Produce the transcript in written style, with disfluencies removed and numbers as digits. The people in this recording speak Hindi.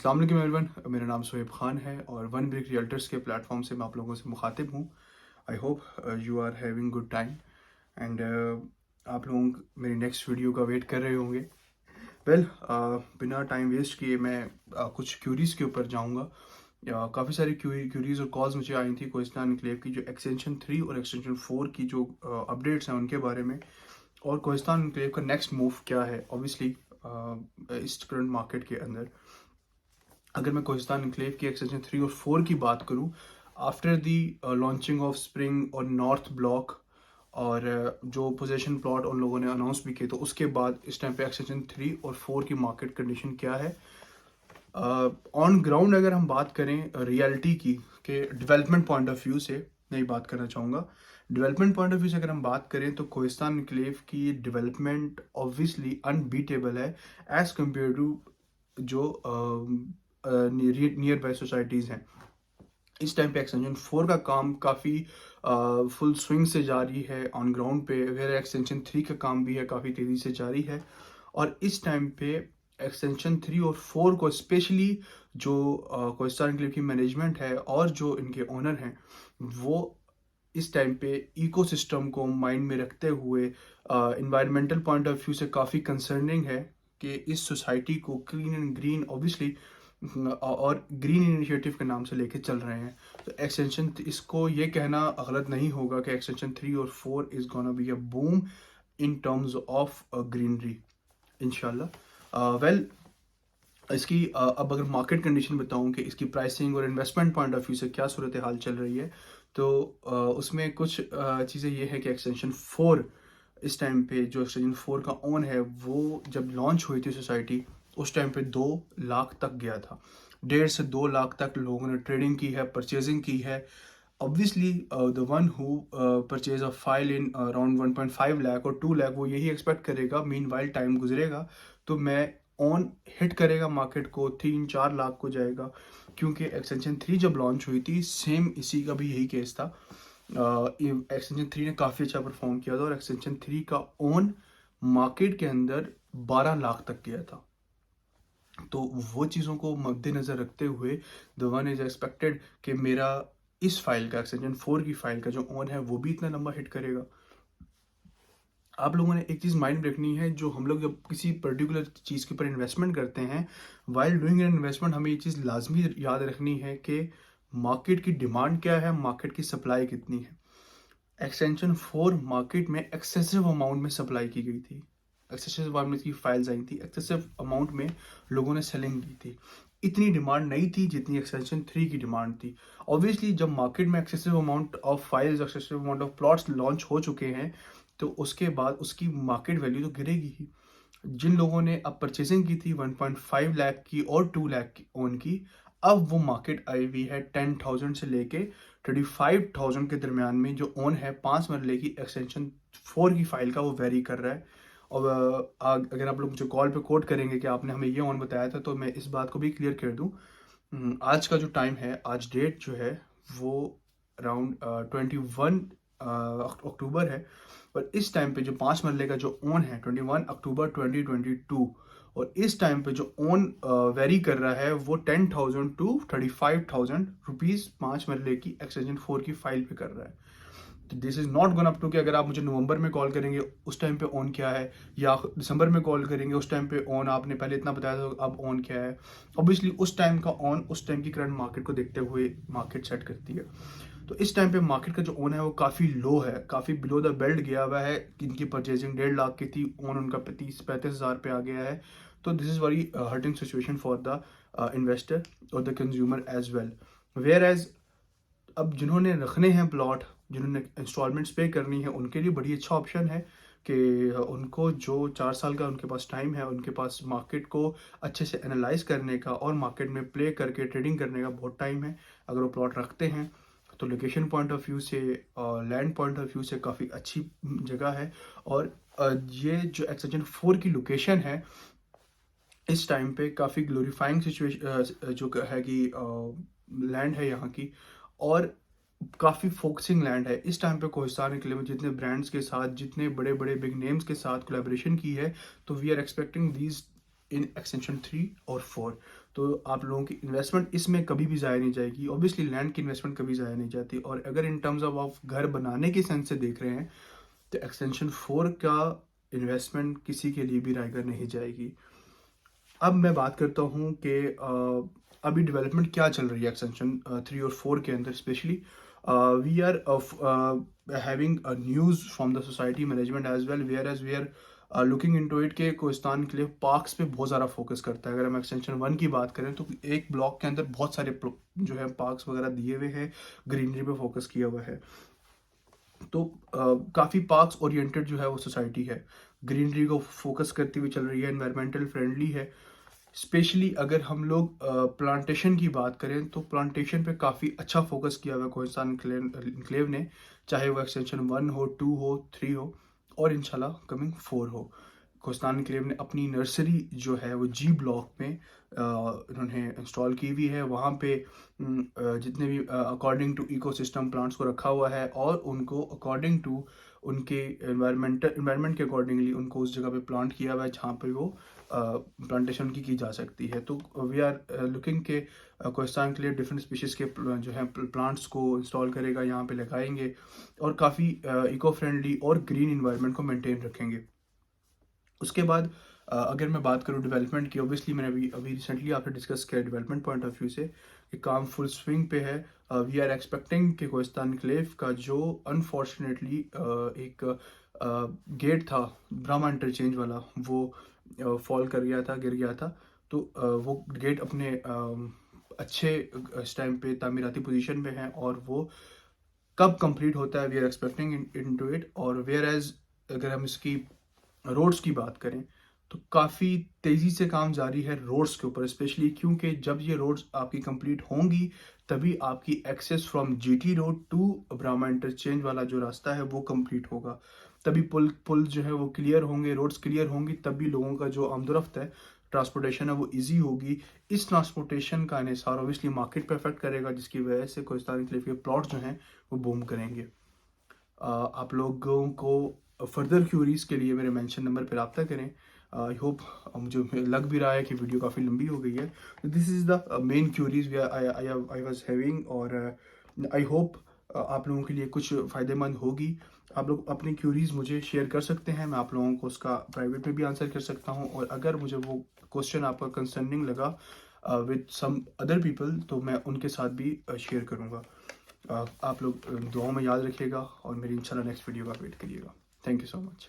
अस्सलाम वालेकुम एवरीवन, मेरा नाम सोहेब ख़ान है और वन ब्रिक रियल्टर्स के प्लेटफॉर्म से मैं आप लोगों से मुखातिब हूँ। I hope you are having good time and आप लोग मेरी नेक्स्ट वीडियो का वेट कर रहे होंगे। वेल, बिना टाइम वेस्ट किए मैं कुछ क्यूरीज़ के ऊपर जाऊँगा। काफ़ी सारी क्यूरीज़ और कॉल्स मुझे आई थी कोहिस्तान एन्क्लेव की जो एक्सटेंशन 3 और एक्सटेंशन 4 की जो अपडेट्स हैं उनके बारे में, और कोहिस्तान एन्क्लेव का नेक्स्ट मूव क्या है ऑब्वियसली इस करंट मार्केट के अंदर। अगर मैं कोहिस्तान एन्क्लेव की एक्सटेंशन 3 और 4 की बात करूं, after the launching of spring और नॉर्थ ब्लॉक और जो पोजीशन प्लॉट उन लोगों ने अनाउंस भी किए, तो उसके बाद इस टाइम पे एक्सटेंशन 3 और 4 की मार्केट कंडीशन क्या है। ऑन ग्राउंड अगर हम बात करें रियलिटी की के डेवलपमेंट पॉइंट ऑफ व्यू से, मैं ये बात करना चाहूँगा। डेवलपमेंट पॉइंट ऑफ व्यू से अगर हम बात करें तो कोहिस्तान एन्क्लेव की डेवलपमेंट ऑब्वियसली अनबीटेबल है एज कम्पेयर टू जो नियर बाय सोसाइटीज़ हैं। इस टाइम पे एक्सटेंशन 4 का काम काफ़ी फुल स्विंग से जारी है ऑन ग्राउंड पे, वेयर एक्सटेंशन 3 का काम भी है काफ़ी तेज़ी से जारी है। और इस टाइम पे एक्सटेंशन 3 और 4 को स्पेशली जो कोहिस्तान एन्क्लेव की मैनेजमेंट है और जो इनके ओनर हैं, वो इस टाइम पे इकोसिस्टम को माइंड में रखते हुए इन्वायरमेंटल पॉइंट ऑफ व्यू से काफ़ी कंसर्निंग है कि इस सोसाइटी को क्लीन एंड ग्रीन ऑब्वियसली और ग्रीन इनिशिएटिव के नाम से लेके चल रहे हैं। तो एक्सटेंशन इसको ये कहना गलत नहीं होगा कि एक्सटेंशन 3 और 4 is gonna be a boom in terms of greenery इंशाल्लाह। वेल, इसकी अब अगर मार्केट कंडीशन बताऊं कि इसकी प्राइसिंग और इन्वेस्टमेंट पॉइंट ऑफ व्यू से क्या सूरत हाल चल रही है, तो उसमें कुछ चीज़ें ये है कि एक्सटेंशन 4 इस टाइम पे जो एक्सटेंशन 4 का ऑन है, वो जब लॉन्च हुई थी सोसाइटी उस टाइम पे 2 लाख तक गया था। 1.5 से 2 लाख तक लोगों ने ट्रेडिंग की है, परचेजिंग की है। Obviously the one who purchase a file in around 1.5 lakh और 2 लाख, वो यही एक्सपेक्ट करेगा मीन वाइल टाइम गुजरेगा तो मैं ऑन हिट करेगा मार्केट को 3-4 लाख को जाएगा। क्योंकि एक्सटेंशन 3 जब लॉन्च हुई थी सेम इसी का भी यही केस था। एक्सटेंशन 3 ने काफ़ी अच्छा परफॉर्म किया था और एक्सटेंशन 3 का ऑन मार्केट के अंदर 12 लाख तक गया था। तो वो चीज़ों को मद्देनज़र रखते हुए द वन इज एक्सपेक्टेड कि मेरा इस फाइल का एक्सटेंशन 4 की फाइल का जो ऑन है वो भी इतना लंबा हिट करेगा। आप लोगों ने एक चीज़ माइंड में रखनी है, जो हम लोग जब किसी पर्टिकुलर चीज़ के ऊपर इन्वेस्टमेंट करते हैं, वाइल डूइंग एन इन्वेस्टमेंट हमें ये चीज़ लाजमी याद रखनी है कि मार्केट की डिमांड क्या है, मार्केट की सप्लाई कितनी है। एक्सटेंशन 4 मार्केट में एक्सेसिव अमाउंट में सप्लाई की गई थी, एक्सेसिव अमाउंट की फाइल्स आई थी, एक्सेसिव अमाउंट में लोगों ने सेलिंग की थी। इतनी डिमांड नहीं थी जितनी एक्सटेंशन 3 की डिमांड थी। ऑब्वियसली जब मार्केट में excessive amount of files, excessive amount of plots launch हो चुके हैं, तो उसके बाद उसकी मार्केट वैल्यू तो गिरेगी ही। जिन लोगों ने अब परचेजिंग की थी 1.5 लाख की और 2 लाख की ओन की, अब वो मार्केट आई हुई है 10,000 से लेके 35,000 के दरमियान में। जो ओन है 5 मरले की एक्सटेंशन 4 की फाइल का, वो वेरी कर रहा है। और अगर आप लोग मुझे कॉल पे कोट करेंगे कि आपने हमें ये ऑन बताया था, तो मैं इस बात को भी क्लियर कर दूं। आज का जो टाइम है, आज डेट जो है वो अराउंड 21 अक्टूबर है। और इस टाइम पे जो 5 मरले का जो ऑन है 21 अक्टूबर 2022, और इस टाइम पे जो ऑन वेरी कर रहा है वो 10,000 टू 35,000 रुपीज़ 5 मरले की एक्सटेंशन 4 की फाइल पे कर रहा है। तो this is not gone up to कि अगर आप मुझे नवंबर में कॉल करेंगे उस टाइम पे ऑन क्या है, या दिसंबर में कॉल करेंगे उस टाइम पे ऑन आपने पहले इतना बताया था, अब ऑन क्या है। ऑब्वियसली उस टाइम का ऑन उस टाइम की करंट मार्केट को देखते हुए मार्केट सेट करती है। तो इस टाइम पे मार्केट का जो ऑन है वो काफ़ी लो है, काफ़ी बिलो द बेल्ट गया हुआ है। इनकी परचेजिंग 1.5 लाख की थी, ऑन उनका 35 हज़ार पे आ गया है। तो this is very hurting situation for the investor और the consumer as well. Where as अब जिन्होंने रखने हैं प्लॉट, जिन्होंने इंस्टॉलमेंट्स पे करनी है, उनके लिए बड़ी अच्छा ऑप्शन है कि उनको जो 4 साल का उनके पास टाइम है, उनके पास मार्केट को अच्छे से एनालाइज करने का और मार्केट में प्ले करके ट्रेडिंग करने का बहुत टाइम है। अगर वो प्लॉट रखते हैं तो लोकेशन पॉइंट ऑफ व्यू से, लैंड पॉइंट ऑफ व्यू से काफ़ी अच्छी जगह है। और ये जो एक्सटेंशन 4 की लोकेशन है इस टाइम पे काफ़ी ग्लोरीफाइंग सिचुएशन जो है कि लैंड है यहाँ की, और काफ़ी फोकसिंग लैंड है। इस टाइम पे कोहिस्तान एन्क्लेव में जितने ब्रांड्स के साथ, जितने बड़े बड़े बिग नेम्स के साथ कोलैबोरेशन की है, तो we are expecting these in extension 3 और 4। तो आप लोगों की इन्वेस्टमेंट इसमें कभी भी ज़ाया नहीं जाएगी। ऑब्वियसली लैंड की इन्वेस्टमेंट कभी ज़ाया नहीं जाती, और अगर इन टर्म्स ऑफ आप घर बनाने के सेंस से देख रहे हैं तो एक्सटेंशन 4 का इन्वेस्टमेंट किसी के लिए भी रायगर नहीं जाएगी। अब मैं बात करता हूँ कि अभी डेवलपमेंट क्या चल रही है एक्सटेंशन 3 और 4 के अंदर। Specially we are having news from the society management as well, where as we are looking into it के कोहिस्तान के लिए पार्क्स पे बहुत ज़्यादा फोकस करता है। अगर हम एक्सटेंशन 1 की बात करें तो एक ब्लॉक के अंदर बहुत सारे जो है पार्क्स वगैरह दिए हुए हैं, ग्रीनरी पे फोकस किया हुआ है। तो काफ़ी पार्क्स ओरिएंटेड जो है वो सोसाइटी है, ग्रीनरी को फोकस करती हुई चल रही है, एनवायरमेंटल फ्रेंडली है। स्पेशली अगर हम लोग प्लांटेशन की बात करें तो प्लांटेशन पे काफ़ी अच्छा फोकस किया हुआ है कोहिस्तान इनक्लेव ने, चाहे वो एक्सटेंशन 1 हो, 2 हो, 3 हो और इंशाल्लाह कमिंग 4 हो। कोहिस्तान इनक्लेव ने अपनी नर्सरी जो है वो जी ब्लॉक में इन्होंने इंस्टॉल की हुई है। वहाँ पे जितने भी अकॉर्डिंग टू इकोसिस्टम प्लांट्स को रखा हुआ है, और उनको अकॉर्डिंग टू उनके एनवायरनमेंट के अकॉर्डिंगली उनको उस जगह पे प्लांट किया हुआ है जहाँ पे वो प्लांटेशन की जा सकती है। तो वी आर लुकिंग के कोहिस्तान के लिए डिफरेंट स्पीशीज़ के जो है प्लांट्स को इंस्टॉल करेगा, यहाँ पे लगाएंगे और काफ़ी इको फ्रेंडली और ग्रीन इन्वायरमेंट को मेंटेन रखेंगे। उसके बाद अगर मैं बात करूँ डेवलपमेंट की, ऑब्वियसली मैंने अभी रिसेंटली आपसे डिस्कस किया डेवलपमेंट पॉइंट ऑफ व्यू से कि काम फुल स्विंग पे है। वी आर एक्सपेक्टिंग कि कोहिस्तान इनक्लेव का जो अनफॉर्चुनेटली एक गेट था ब्रह्मा इंटरचेंज वाला, वो फॉल कर गया था, गिर गया था। तो वो गेट अपने अच्छे इस टाइम पे तामीराती पोजीशन पे है, और वो कब कंप्लीट होता है we are expecting into it. और वेयर एज अगर हम इसकी रोड्स की बात करें तो काफ़ी तेज़ी से काम जारी है रोड्स के ऊपर, स्पेशली क्योंकि जब ये रोड्स आपकी कंप्लीट होंगी तभी आपकी access from GT road to Brahma interchange वाला जो रास्ता है वो कंप्लीट होगा। तभी पुल पुल जो है वो क्लियर होंगे, रोड्स क्लियर होंगी, तभी लोगों का जो आमदोरफ्त है, ट्रांसपोर्टेशन है, वो इजी होगी। इस ट्रांसपोर्टेशन का इन्हिसार ऑब्वियसली मार्केट पे अफेक्ट करेगा, जिसकी वजह से कोहिस्तान इनक्लेव के प्लॉट जो हैं वो बूम करेंगे। आप लोगों को फर्दर क्यूरीज के लिए मेरे मेंशन नंबर पर रब्ता करें। आई होप मुझे लग भी रहा है कि वीडियो काफ़ी लंबी हो गई है। This is the main queries I was having, और आई होप आप लोगों के लिए कुछ फ़ायदेमंद होगी। आप लोग अपनी क्यूरीज मुझे शेयर कर सकते हैं, मैं आप लोगों को उसका प्राइवेट में भी आंसर कर सकता हूँ, और अगर मुझे वो क्वेश्चन आपका कंसर्निंग लगा विद सम अदर पीपल तो मैं उनके साथ भी शेयर करूँगा। आप लोग दुआओं में याद रखिएगा और मेरी इंशाल्लाह नेक्स्ट वीडियो का वेट करिएगा। Thank you so much.